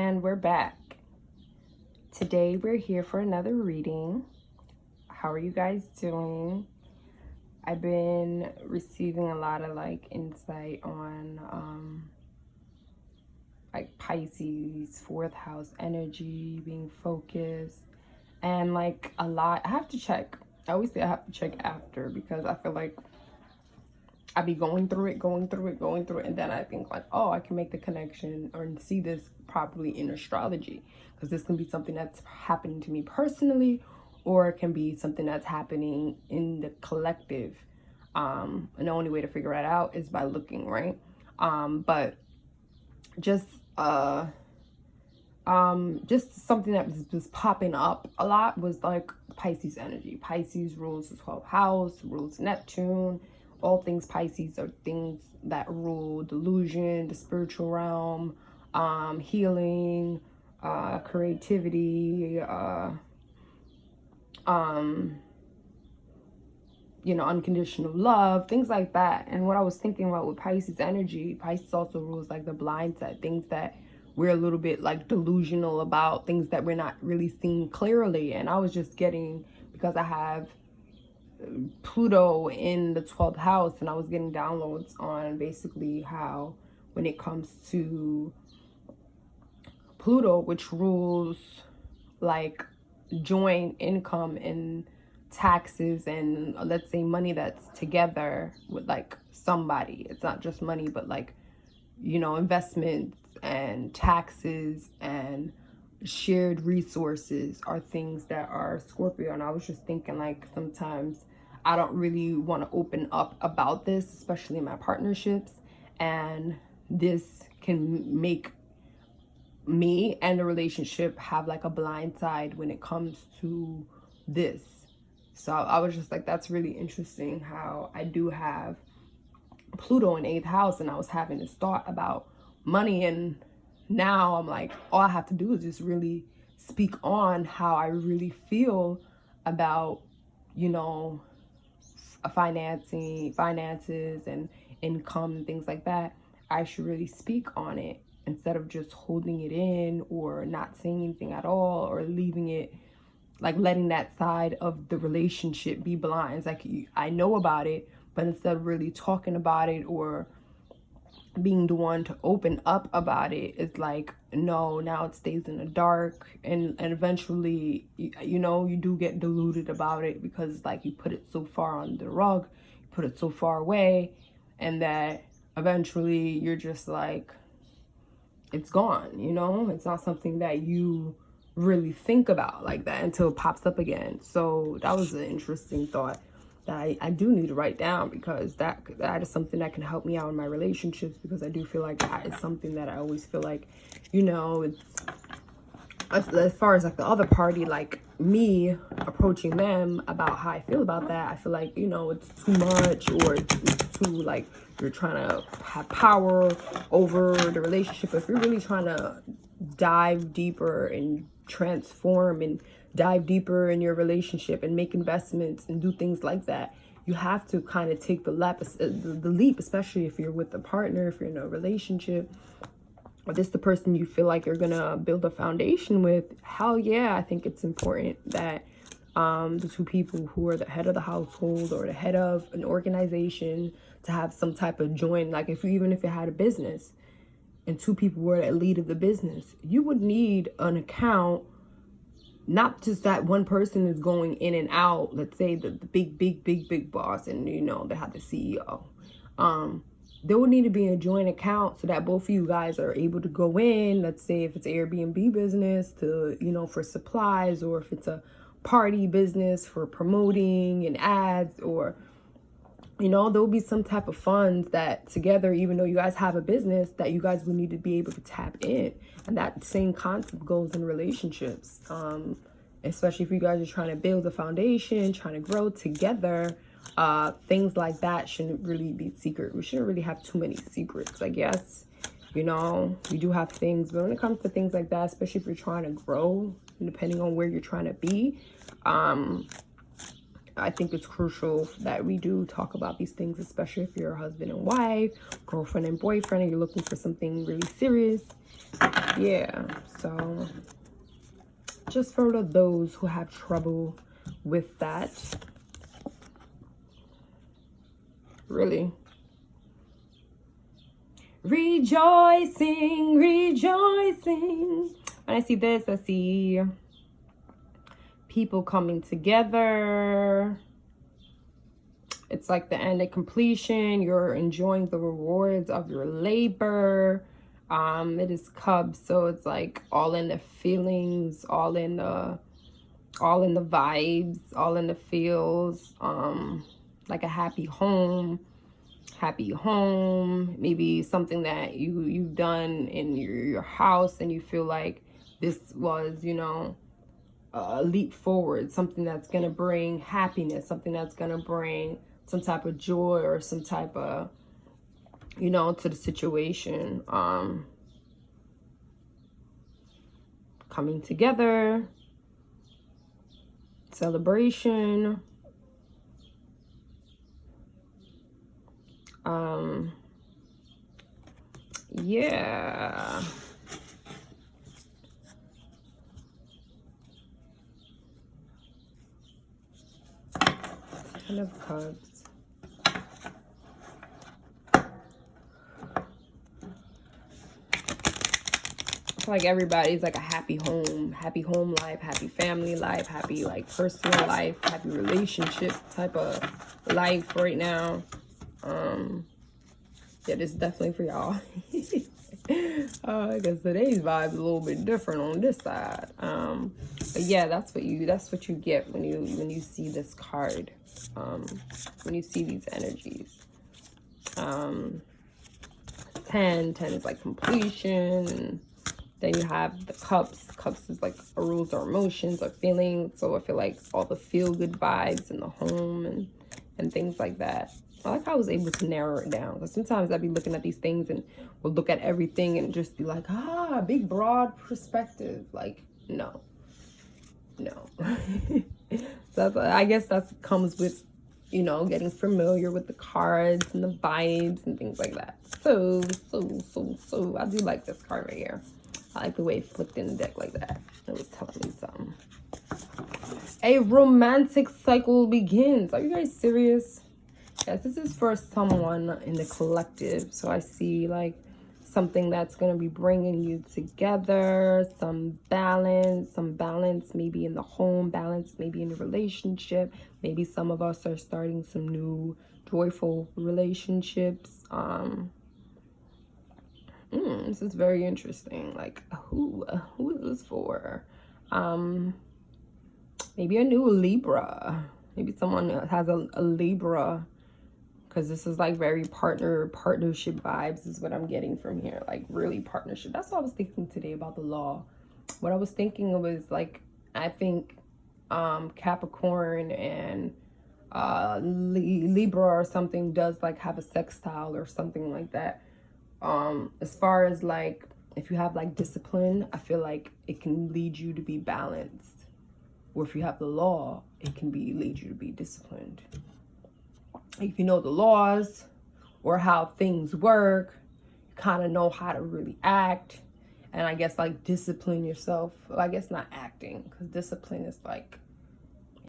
And we're back. Today we're here for another reading. How are you guys doing? I've been receiving a lot of insight on Pisces, fourth house energy, being focused, and a lot. I have to check. I always say I have to check after because I feel like I be going through it, and then I think oh, I can make the connection or see this properly in astrology, because this can be something that's happening to me personally, or it can be something that's happening in the collective. And the only way to figure it out is by looking, right? But just something that was popping up a lot was Pisces energy. Pisces rules the 12th house, rules Neptune. All things Pisces are things that rule delusion, the spiritual realm, healing, creativity, unconditional love, things like that. And what I was thinking about with Pisces energy, Pisces also rules the blind side, things that we're a little bit delusional about, things that we're not really seeing clearly. And I was just getting, because I have Pluto in the 12th house, and I was getting downloads on basically how when it comes to Pluto, which rules joint income and taxes, and let's say money that's together with somebody. It's not just money, but investments and taxes and shared resources are things that are Scorpio. And I was just thinking sometimes I don't really want to open up about this, especially in my partnerships, and this can make me and the relationship have a blind side when it comes to this. So I was just that's really interesting how I do have Pluto in 8th house, and I was having this thought about money, and now I'm all I have to do is just really speak on how I really feel about finances and income and things like that. I should really speak on it instead of just holding it in or not saying anything at all, or leaving it letting that side of the relationship be blind. It's I know about it, but instead of really talking about it or being the one to open up about it, it's no, now it stays in the dark, and eventually you do get deluded about it, because you put it so far under the rug, you put it so far away, and that eventually you're just it's gone. It's not something that you really think about that until it pops up again. So that was an interesting thought that I do need to write down, because that is something that can help me out in my relationships, because I do feel that is something that I always feel it's as far as the other party, me approaching them about how I feel about that, I feel it's too much, or it's too you're trying to have power over the relationship. If you're really trying to dive deeper and transform and dive deeper in your relationship and make investments and do things like that, you have to kind of take the leap, especially if you're with a partner, if you're in a relationship, or this the person you feel you're gonna build a foundation with. Hell yeah, I think it's important that the two people who are the head of the household or the head of an organization to have some type of joint, even if you had a business and two people were at lead of the business, you would need an account. Not just that one person is going in and out. Let's say the big boss, and they have the CEO. There would need to be a joint account so that both of you guys are able to go in. Let's say if it's Airbnb business to, for supplies, or if it's a party business for promoting and ads, or there'll be some type of funds that together, even though you guys have a business, that you guys will need to be able to tap in. And that same concept goes in relationships, especially if you guys are trying to build a foundation, trying to grow together. Things like that shouldn't really be secret. We shouldn't really have too many secrets, I guess. We do have things, but when it comes to things like that, especially if you're trying to grow, depending on where you're trying to be, I think it's crucial that we do talk about these things, especially if you're a husband and wife, girlfriend and boyfriend, and you're looking for something really serious. Yeah, So just for those who have trouble with that, really. Rejoicing, rejoicing. When I see this, I see people coming together. It's like the end of completion. You're enjoying the rewards of your labor. It is Cubs, so it's like all in the feelings, all in the vibes, all in the feels. Like a happy home, maybe something that you've done in your house, and you feel like this was, you know, a leap forward, something that's gonna bring happiness, something that's gonna bring some type of joy or some type of, you know, to the situation. Coming together, celebration. Yeah. Ten of Cups. I feel like everybody's like a happy home life, happy family life, happy like personal life, happy relationship type of life right now. Yeah, this is definitely for y'all. I guess today's vibe is a little bit different on this side. But yeah, that's what you get when you see this card. When you see these energies. 10 is like completion, and then you have the cups. Cups is like rules or emotions or feelings. So I feel like all the feel good vibes in the home and things like that. I like how I was able to narrow it down, because sometimes I'd be looking at these things and will look at everything and just be like, big broad perspective. Like, no. So I guess that comes with, you know, getting familiar with the cards and the vibes and things like that. So I do like this card right here. I like the way it flipped in the deck like that. It was telling me something. A romantic cycle begins. Are you guys serious? Yes, this is for someone in the collective. So I see like something that's going to be bringing you together, some balance maybe in the home, balance maybe in the relationship. Maybe some of us are starting some new joyful relationships. This is very interesting. Like, who is this for? Maybe a new Libra. Maybe someone has a Libra, because this is like very partnership vibes is what I'm getting from here. Like really partnership. That's what I was thinking today about the law. What I was thinking was like, I think Capricorn and Libra or something does like have a sextile or something like that. As far as like, if you have like discipline, I feel like it can lead you to be balanced. Or if you have the law, it can lead you to be disciplined. If you know the laws or how things work, you kind of know how to really act. And I guess like discipline yourself. Well, I guess not acting, because discipline is like